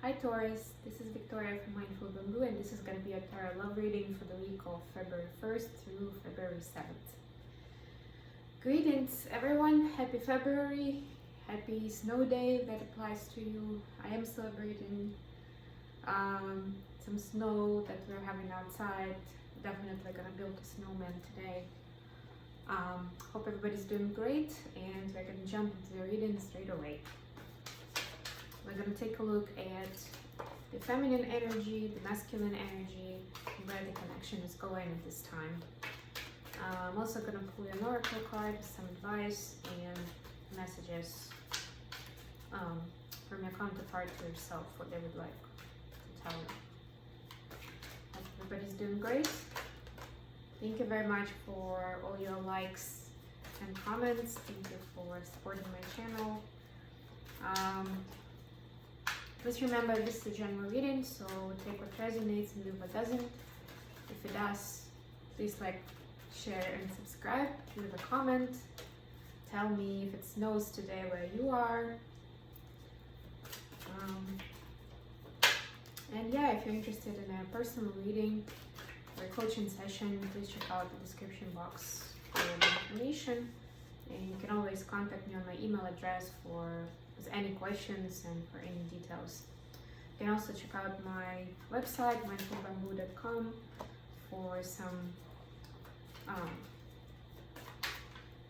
Hi Taurus, this is Victoria from Mindful Bamboo, and this is going to be a tarot love reading for the week of February 1st through February 7th. Greetings everyone, happy February, happy snow day that applies to you. I am celebrating some snow that we're having outside. Definitely going to build a snowman today. Hope everybody's doing great, and we're going to jump into the reading straight away. We're going to take a look at the feminine energy, the masculine energy, where the connection is going at this time. I'm also going to pull an oracle card, some advice and messages from your counterpart to yourself, what they would like to tell you. Hope everybody's doing great. Thank you very much for all your likes and comments. Thank you for supporting my channel. Just remember, this is a general reading, so take what resonates and leave what doesn't. If it does, please like, share, and subscribe. Leave a comment. Tell me if it snows today where you are. And yeah, if you're interested in a personal reading or a coaching session, please check out the description box for the information. And you can always contact me on my email address for any questions and for any details. You can also check out my website, mindfulbamboo.com, for some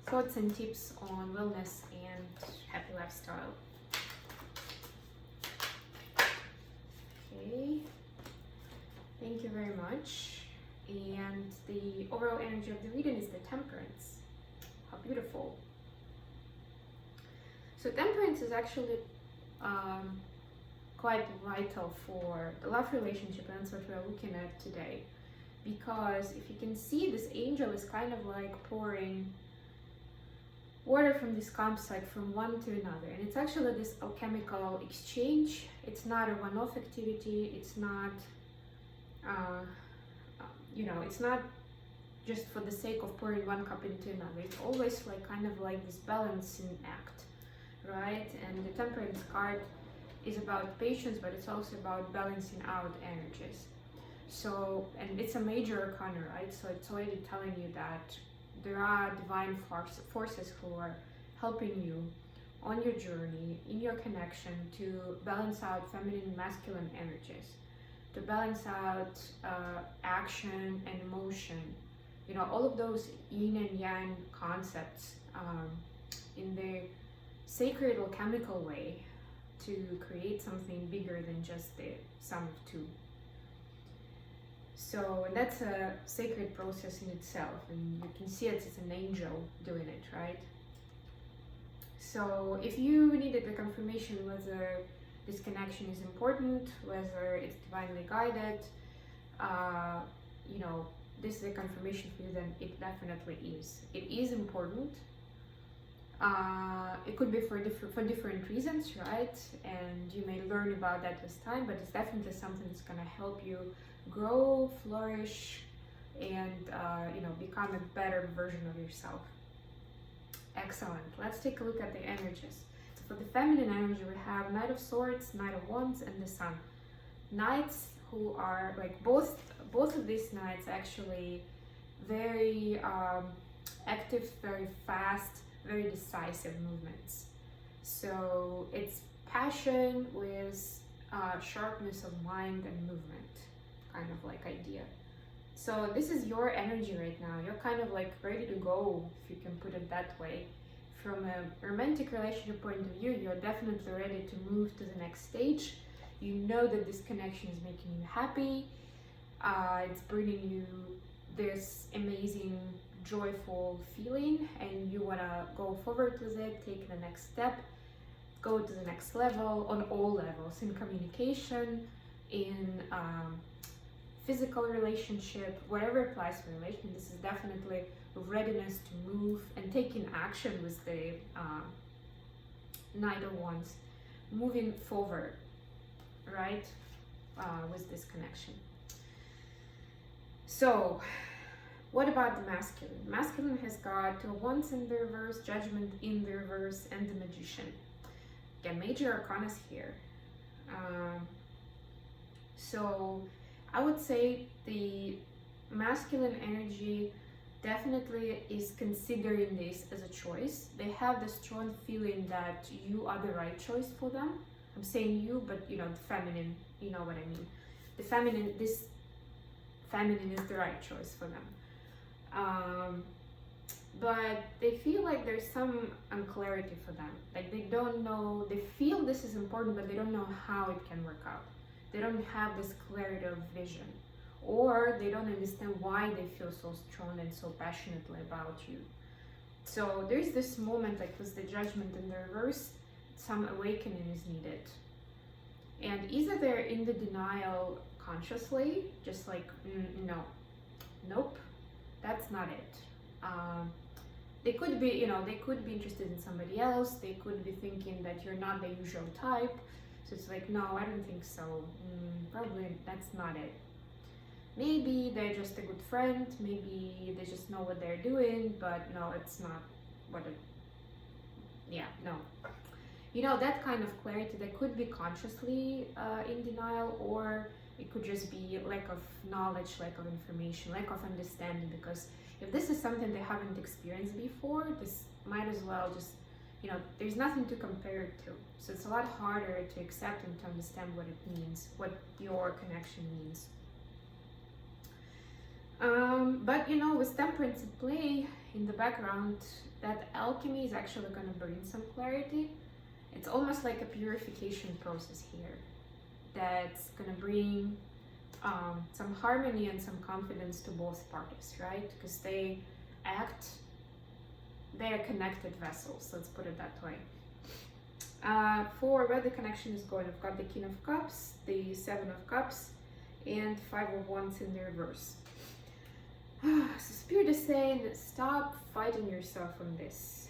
thoughts and tips on wellness and happy lifestyle. Okay, thank you very much. And the overall energy of the reading is the Temperance. How beautiful. So Temperance is actually quite vital for the love relationship, and that's what we're looking at today. Because if you can see, this angel is kind of like pouring water from this cups, like from one to another. And it's actually this alchemical exchange. It's not a one-off activity. It's not, it's not just for the sake of pouring one cup into another. It's always like kind of like this balancing act. Right? And the Temperance card is about patience, but it's also about balancing out energies. So, and it's a major arcana, right? So it's already telling you that there are divine forces who are helping you on your journey, in your connection, to balance out feminine and masculine energies, to balance out action and emotion. You know, all of those yin and yang concepts in the sacred alchemical way to create something bigger than just the sum of two. So that's a sacred process in itself, and you can see it's an angel doing it, right? So if you needed a confirmation whether this connection is important, whether it's divinely guided, this is a confirmation for you, then it definitely is. It is important. It could be for different reasons, right? And you may learn about that with time, but it's definitely something that's going to help you grow, flourish, and become a better version of yourself. Excellent. Let's take a look at the energies. So for the feminine energy, we have Knight of Swords, Knight of Wands, and the Sun. Knights who are like both of these knights actually very active, very fast, very decisive movements. So it's passion with sharpness of mind and movement, kind of like idea. So this is your energy right now. You're kind of like ready to go, if you can put it that way. From a romantic relationship point of view, you're definitely ready to move to the next stage. You know that this connection is making you happy. It's bringing you this amazing, joyful feeling, and you want to go forward with it, take the next step, go to the next level on all levels, in communication, in physical relationship, whatever applies for relation. This is definitely readiness to move and taking action with the Knight of Wands, moving forward, right, with this connection. So what about the masculine? Masculine has got Two of Wands in the reverse, Judgment in the reverse, and the Magician. Again, major arcanas here. So I would say the masculine energy definitely is considering this as a choice. They have the strong feeling that you are the right choice for them. I'm saying you, but you know, the feminine, you know what I mean. The feminine, this feminine is the right choice for them. But they feel like there's some unclarity for them. Like they don't know, they feel this is important, but they don't know how it can work out. They don't have this clarity of vision, or they don't understand why they feel so strong and so passionately about you. So there's this moment, like with the Judgment in the reverse, some awakening is needed. And either they're in the denial consciously, just like, no, nope, that's not it. They could be, you know, they could be interested in somebody else. They could be thinking that you're not the usual type. So it's like, no, I don't think so. Probably that's not it. Maybe they're just a good friend. Maybe they just know what they're doing, but no, it's not what it, yeah, no. You know, that kind of clarity, that could be consciously in denial, or it could just be lack of knowledge, lack of information, lack of understanding. Because if this is something they haven't experienced before, this might as well just, you know, there's nothing to compare it to. So it's a lot harder to accept and to understand what it means, what your connection means. But you know, with temperance at play in the background, that alchemy is actually going to bring some clarity. It's almost like a purification process here that's going to bring some harmony and some confidence to both parties, right? Because they are connected vessels, let's put it that way. For where the connection is going, I've got the King of Cups, the Seven of Cups, and Five of Wands in the reverse. So Spirit is saying, stop fighting yourself on this,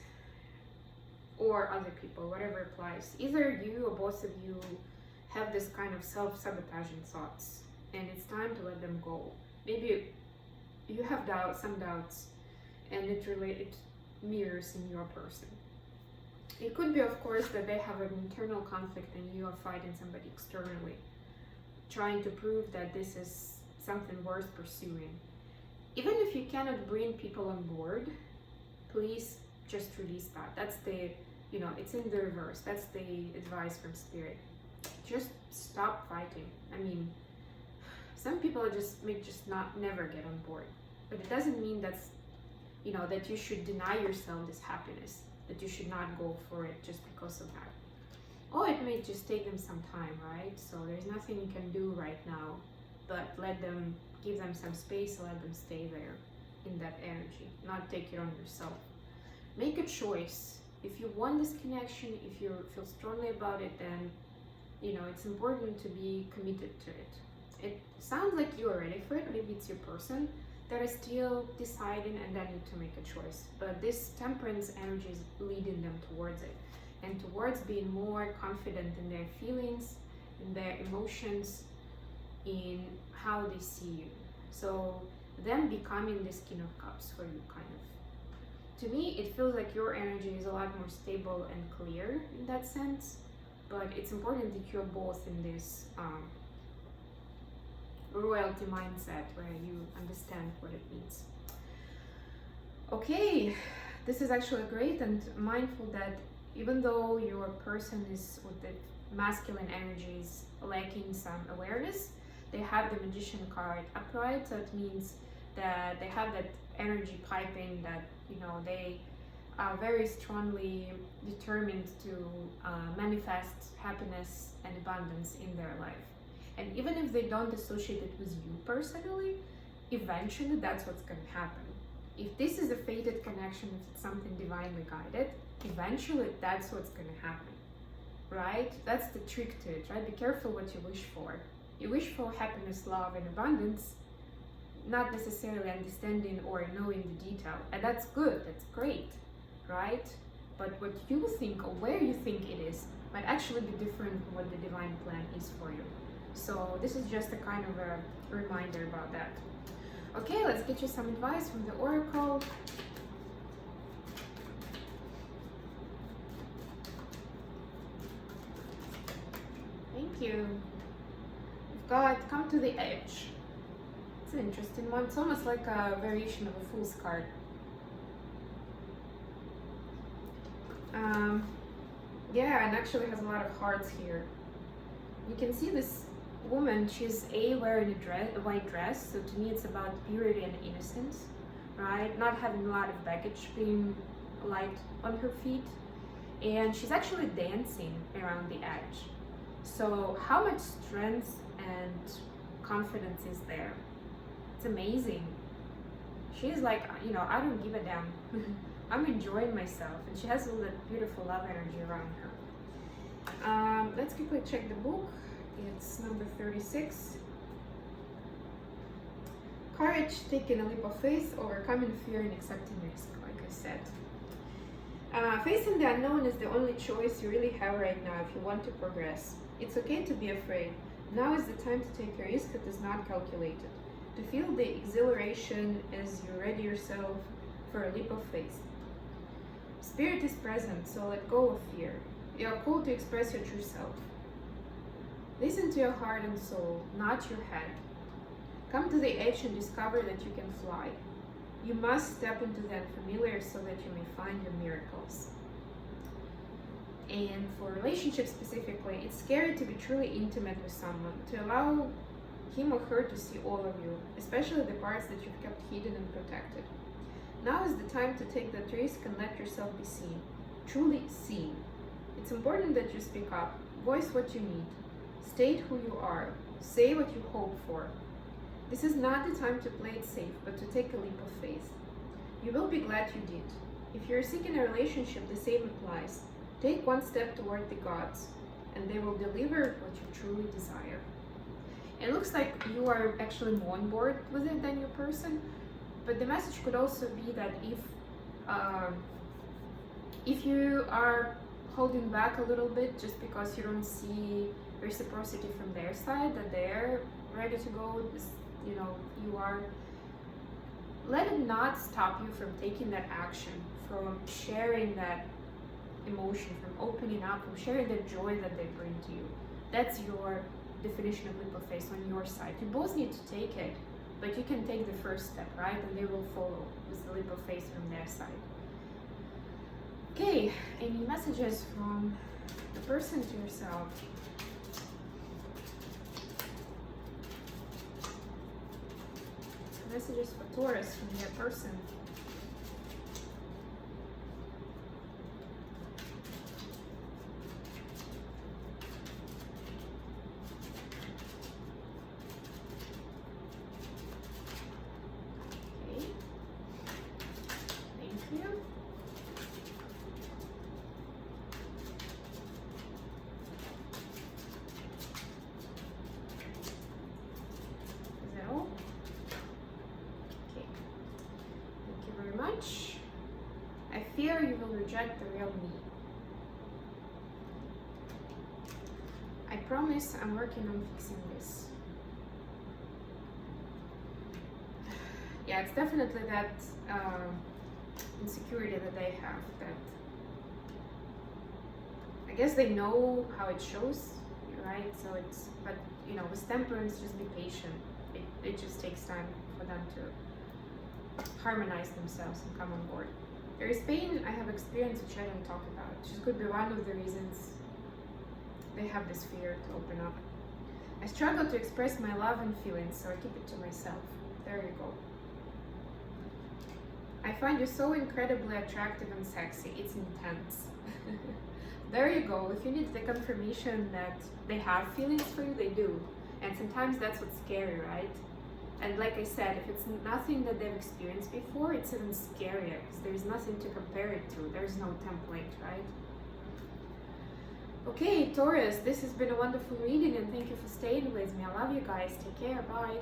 or other people, whatever applies. Either you or both of you have this kind of self-sabotaging thoughts, and it's time to let them go. Maybe you have some doubts, and it mirrors in your person. It could be, of course, that they have an internal conflict and you are fighting somebody externally, trying to prove that this is something worth pursuing. Even if you cannot bring people on board, please just release that. That's the, you know, it's in the reverse. That's the advice from Spirit. Just stop fighting. I mean, some people may never get on board, but it doesn't mean that's, you know, that you should deny yourself this happiness, that you should not go for it just because of that. Or it may just take them some time, right? So there's nothing you can do right now, but give them some space, let them stay there in that energy, not take it on yourself. Make a choice. If you want this connection, if you feel strongly about it, then, you know, it's important to be committed to it. It sounds like you are ready for it. Maybe it's your person that is still deciding and then need to make a choice. But this temperance energy is leading them towards it, and towards being more confident in their feelings, in their emotions, in how they see you. So them becoming this King of Cups for you, kind of. To me, it feels like your energy is a lot more stable and clear in that sense, but it's important that you're both in this royalty mindset where you understand what it means. Okay, this is actually great, and mindful that even though your person is with the masculine energies lacking some awareness, they have the Magician card upright. So it means that they have that energy piping, that, you know, they are very strongly determined to manifest happiness and abundance in their life. And even if they don't associate it with you personally, eventually that's what's going to happen. If this is a fated connection, if it's something divinely guided, eventually that's what's going to happen, right? That's the trick to it, right? Be careful what you wish for. You wish for happiness, love, and abundance, not necessarily understanding or knowing the detail. And that's good, that's great, right? But what you think or where you think it is might actually be different from what the divine plan is for you. So this is just a kind of a reminder about that. Okay, let's get you some advice from the Oracle. Thank you. God, come to the edge. It's an interesting one. It's almost like a variation of a Fool's card. Yeah, and actually has a lot of hearts here. You can see this woman, she's wearing a white dress, so to me it's about purity and innocence, right? Not having a lot of baggage being light on her feet. And she's actually dancing around the edge. So how much strength and confidence is there? It's amazing. She's like, you know, I don't give a damn. I'm enjoying myself. And she has all that beautiful love energy around her. Let's quickly check the book. It's number 36. Courage, taking a leap of faith, overcoming fear and accepting risk, like I said. Facing the unknown is the only choice you really have right now if you want to progress. It's okay to be afraid. Now is the time to take a risk that is not calculated. To feel the exhilaration as you ready yourself for a leap of faith. Spirit is present, so let go of fear. You are called to express your true self. Listen to your heart and soul, not your head. Come to the edge and discover that you can fly. You must step into the unfamiliar so that you may find your miracles. And for relationships specifically, it's scary to be truly intimate with someone, to allow him or her to see all of you, especially the parts that you've kept hidden and protected. Now is the time to take that risk and let yourself be seen, truly seen. It's important that you speak up, voice what you need, state who you are, say what you hope for. This is not the time to play it safe, but to take a leap of faith. You will be glad you did. If you're seeking a relationship, the same applies. Take one step toward the gods, and they will deliver what you truly desire. It looks like you are actually more on board with it than your person, but the message could also be that if you are holding back a little bit just because you don't see reciprocity from their side, that they're ready to go, you know, you are, let it not stop you from taking that action, from sharing that emotion, from opening up, from sharing the joy that they bring to you. That's your definition of leap of faith on your side. You both need to take it, but you can take the first step, right? And they will follow with the leap of faith from their side. Okay, any messages from the person to yourself? Messages for Taurus from their person. Okay. Thank you. Is that all? Much. I fear you will reject the real me. I promise I'm working on fixing this. Yeah, it's definitely that insecurity that they have, that I guess they know how it shows, right? So it's, but you know, with temperance, just be patient. It just takes time for them to harmonize themselves and come on board. There is pain I have experienced which I don't talk about, which could be one of the reasons they have this fear to open up. I struggle to express my love and feelings, so I keep it to myself. There you go. I find you so incredibly attractive and sexy. It's intense. There you go. If you need the confirmation that they have feelings for you, they do. And sometimes that's what's scary, right? And like I said, if it's nothing that they've experienced before, it's even scarier because there's nothing to compare it to. There's no template, right? Okay, Taurus, this has been a wonderful reading and thank you for staying with me. I love you guys. Take care. Bye.